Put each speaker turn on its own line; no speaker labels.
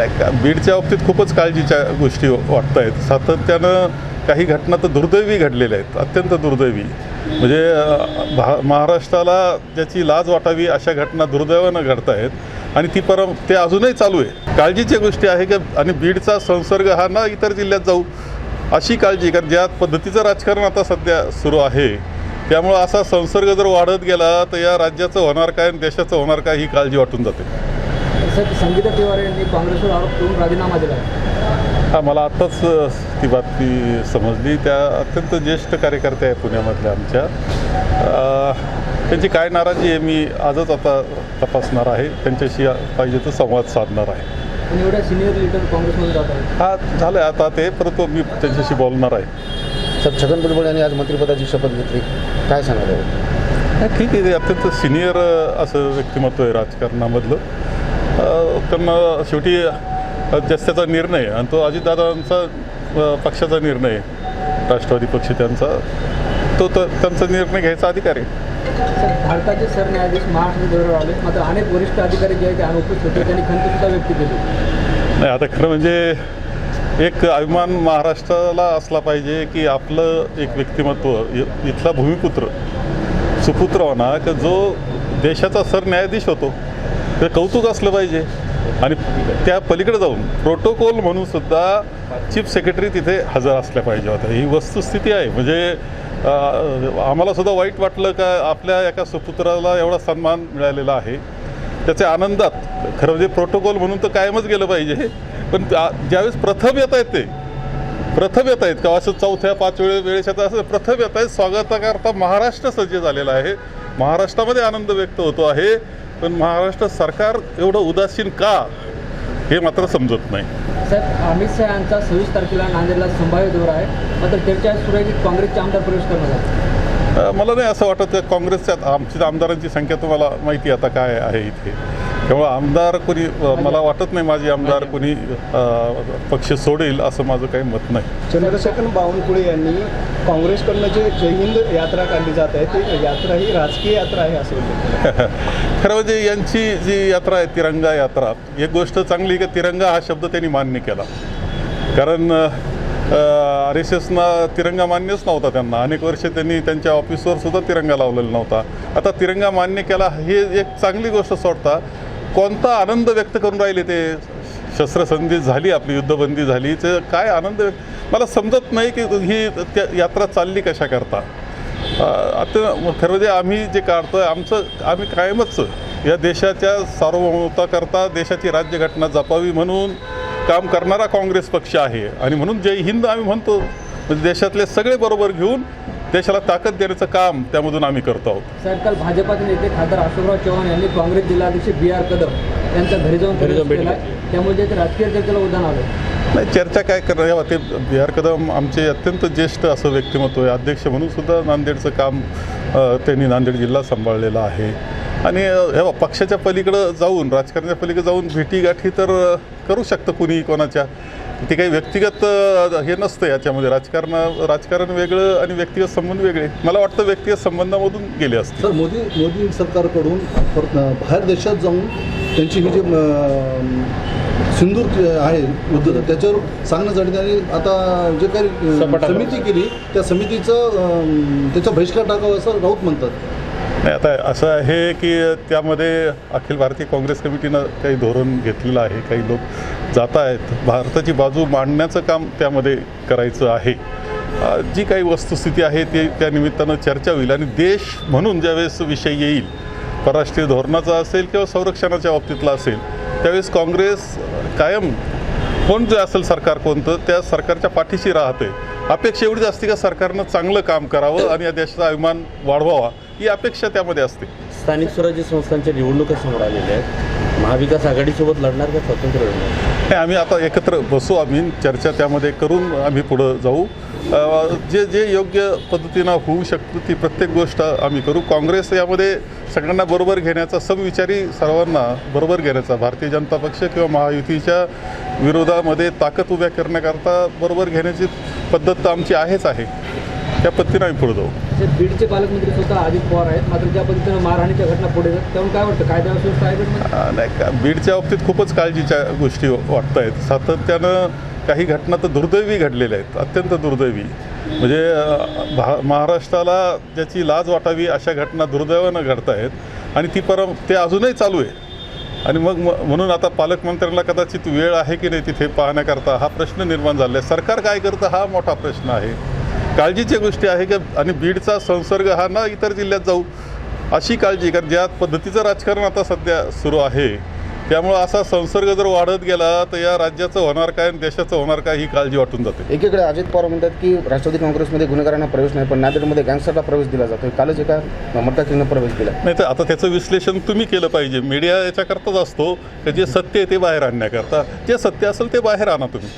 नाही, बीडच्या बाबतीत खूपच काळजीच्या गोष्टी वाटत आहेत. सातत्यानं काही घटना तर दुर्दैवी घडलेल्या आहेत, अत्यंत दुर्दैवी. म्हणजे महाराष्ट्राला ज्याची लाज वाटावी अशा घटना दुर्दैवानं घडत आहेत आणि ते अजूनही चालू आहे. काळजीच्या गोष्टी आहे की आणि बीडचा संसर्ग हा ना इतर जिल्ह्यात जाऊ अशी काळजी, कारण ज्या पद्धतीचं राजकारण आता सध्या सुरू आहे त्यामुळं असा संसर्ग जर वाढत गेला तर या राज्याचं होणार काय आणि देशाचं होणार काय ही काळजी वाटून जाते.
संगीता तिवारी यांनी काँग्रेसवर आरोप करून राजीनामा दिला.
हा, मला आत्ताच ती बातमी समजली. त्या अत्यंत ज्येष्ठ कार्यकर्ते आहे पुण्यामधल्या आमच्या. त्यांची काय नाराजी आहे मी आजच आता तपासणार आहे, त्यांच्याशी पाहिजे तर संवाद साधणार आहे.
एवढ्या सिनियर लीडर काँग्रेसमध्ये जात आहेत.
हा झालं आहे आता ते, परंतु मी त्यांच्याशी बोलणार आहे.
सर, छगन भुजबळ यांनी आज मंत्रिपदाची शपथ घेतली, काय सांगाल?
ठीक आहे, ते अत्यंत सिनियर असं व्यक्तिमत्व आहे राजकारणामधलं. त्यांना शेवटी त्याचा निर्णय आणि तो अजितदादांचा पक्षाचा निर्णय, राष्ट्रवादी पक्ष त्यांचा त्यांचा निर्णय घ्यायचा अधिकार आहे.
भारताचे सरन्यायाधीश महाराष्ट्र दौऱ्यावर आले, मात्र अनेक वरिष्ठ अधिकारी जे आहेत ते अनुपस्थित होते, त्यांनी खंतसुद्धा व्यक्त केली.
नाही, आता खरं म्हणजे एक अभिमान महाराष्ट्राला असला पाहिजे की आपलं एक व्यक्तिमत्व इथला भूमिपुत्र सुपुत्र होणार की जो देशाचा सरन्यायाधीश होतो, ते कौतुक असलं पाहिजे. आणि त्या पलीकडे जाऊन प्रोटोकॉल म्हणून सुद्धा चीफ सेक्रेटरी तिथे हजर असल्या पाहिजे होत्या. ही वस्तुस्थिती आहे. म्हणजे आम्हाला सुद्धा वाईट वाटलं का आपल्या एका सुपुत्राला एवढा सन्मान मिळालेला आहे. त्याच्या आनंदात खरं म्हणजे प्रोटोकॉल म्हणून तर कायमच गेलं पाहिजे, पण ज्यावेळेस प्रथम येत आहेत का असं चौथ्या 5 वेळेच्या असं प्रथम येत आहेत, स्वागताकरता महाराष्ट्र सज्ज झालेला आहे. महाराष्ट्रामध्ये आनंद व्यक्त होतो आहे, पण महाराष्ट्र सरकार एवढं उदासीन का हे मात्र समजत नाही.
साहेब, अमित शहा यांचा 26 तारखेला नांदेडला संभाव्य दौरा आहे, मात्र चर्चा सुरू आहे की काँग्रेसचे आमदार प्रवेश करणार आहेत.
मला नाही असं वाटत. काँग्रेसच्या आमच्या आमदारांची संख्या तुम्हाला माहिती आता काय आहे इथे, त्यामुळं आमदार कोणी मला वाटत नाही माझी आमदार कोणी पक्ष सोडेल असं माझं काही मत नाही.
चंद्रशेखर बावनकुळे यांनी काँग्रेसकडनं जे जय हिंद यात्रा काढली जात आहे ती यात्रा ही राजकीय यात्रा आहे असं म्हणतात.
खरं म्हणजे यांची जी यात्रा आहे तिरंगा यात्रा, एक गोष्ट चांगली की तिरंगा हा शब्द त्यांनी मान्य केला. कारण RSSना तिरंगा मान्यच नव्हता. त्यांना अनेक वर्ष त्यांनी त्यांच्या ऑफिसवर सुद्धा तिरंगा लावलेला नव्हता. आता तिरंगा मान्य केला, हे एक चांगली गोष्ट. सोडता कोणता आनंद व्यक्त करून राहिले ते. शस्त्रसंधी झाली, आपली युद्धबंदी झाली, ते काय आनंद मला समजत नाही की ही यात्रा चालली कशा करता. आता खरं म्हणजे आम्ही जे काढतोय आम्ही कायमच या देशाच्या सार्वभौमत्वाकरता देशाची राज्यघटना जपावी म्हणून काम करणारा काँग्रेस पक्ष आहे. आणि म्हणून जय हिंद आम्ही म्हणतो, म्हणजे देशातले सगळे बरोबर घेऊन देशाला ताकद देण्याचं काम त्यामधून आम्ही करतो आहोत.
साहेब, काल भाजपाचे नेते खासदार अशोकराव चव्हाण यांनी काँग्रेस जिल्हाध्यक्ष BR कदम यांच्या घरी जाऊन भेटला, त्यामुळे ते राजकीय चर्चेला उधाण आलं.
नाही, चर्चा काय करणार. ते BR कदम आमचे अत्यंत ज्येष्ठ असं व्यक्तिमत्व आहे. अध्यक्ष म्हणून सुद्धा नांदेडचं काम त्यांनी नांदेड जिल्हा सांभाळलेला आहे. आणि हे पक्षाच्या पलीकडं जाऊन, राजकारणाच्या पलीकडे जाऊन भेटीगाठी तर करू शकतं कुणी कोणाच्या. ते काही व्यक्तिगत हे नसतं याच्यामध्ये. राजकारण वेगळं आणि व्यक्तिगत संबंध वेगळे. मला वाटतं व्यक्तिगत संबंधामधून गेले असते.
सर, मोदी सरकारकडून बाहेर देशात जाऊन त्यांची ही जी सिंदूर आहे युद्ध त्याच्यावर सांगण्यासाठी त्यांनी आता जे काही समिती केली त्या समितीचं त्याचा बहिष्कार टाकावा असं राऊत म्हणतात.
नाही, आता असं आहे की त्यामध्ये अखिल भारतीय काँग्रेस कमिटीनं काही धोरण घेतलेलं आहे. काही लोक जात आहेत, भारताची बाजू मांडण्याचं काम त्यामध्ये करायचं आहे. जी काही वस्तुस्थिती आहे ते त्या निमित्तानं चर्चा होईल. आणि देश म्हणून ज्यावेळेस विषय येईल, परराष्ट्रीय धोरणाचा असेल किंवा संरक्षणाच्या बाबतीतला असेल, त्यावेळेस काँग्रेस कायम कोण जे असेल सरकार कोणतं त्या सरकारच्या पाठीशी राहते. अपेक्षा एवढीच असते का सरकारनं चांगलं काम करावं आणि या देशाचा अभिमान वाढवावा, ही अपेक्षा त्यामध्ये असते.
स्थानिक स्वराज्य संस्थांच्या निवडणुका समोर आलेल्या आहेत, महाविकास आघाडीसोबत लढणार का स्वतंत्र लढणार?
नाही, आम्ही आता एकत्र बसू, आम्ही चर्चा त्यामध्ये करून आम्ही पुढं जाऊ. जे योग्य पद्धतीनं होऊ शकतं ती प्रत्येक गोष्ट आम्ही करू. काँग्रेस यामध्ये सगळ्यांना बरोबर घेण्याचा, समविचारी सर्वांना बरोबर घेण्याचा, भारतीय जनता पक्ष किंवा महायुतीच्या विरोधामध्ये ताकद उभ्या करण्याकरता बरोबर घेण्याची पद्धत तर आमची आहेच आहे. त्या पद्धतीनं आम्ही पुढे जाऊ.
ते बीडचे पालकमंत्री स्वतः अजित पवार आहेत, मात्र ज्या पद्धतीनं मारहाणीच्या घटना पुढे जातात त्यामुळे काय वाटतं कायदा सुव्यवस्था आहे बीडमध्ये?
नाही का बीडच्या बाबतीत खूपच काळजीच्या गोष्टी वाटत आहेत. सातत्यानं काही घटना तर दुर्दैवी घडलेल्या आहेत, अत्यंत दुर्दैवी. म्हणजे महाराष्ट्राला ज्याची लाज वाटावी अशा घटना दुर्दैवानं घडत आहेत आणि ते अजूनही चालू आहे. आणि मग म्हणून आता पालकमंत्र्यांना कदाचित वेळ आहे की नाही तिथे पाहण्याकरता हा प्रश्न निर्माण झाला आहे. सरकार काय करतं हा मोठा प्रश्न आहे. काळजीची गोष्टी आहे की आणि बीडचा संसर्ग हा ना इतर जिल्ह्यात जाऊ अशी काळजी, कारण ज्या पद्धतीचं राजकारण आता सध्या सुरू आहे त्यामुळं असा संसर्ग जर वाढत गेला तर या राज्याचं होणार काय आणि देशाचं होणार काय ही काळजी वाटून जाते.
एकीकडे अजित पवार म्हणतात की राष्ट्रवादी काँग्रेसमध्ये गुन्हेगारांना प्रवेश नाही, पण नांदेडमध्ये गँगस्टरला प्रवेश दिला जातो. कालच एका मतदारांना प्रवेश दिला.
नाही तर आता त्याचं विश्लेषण तुम्ही केलं पाहिजे. मीडिया याच्याकरताच असतो की जे सत्य आहे ते बाहेर आणण्याकरता. जे सत्य असेल ते बाहेर आणा तुम्ही.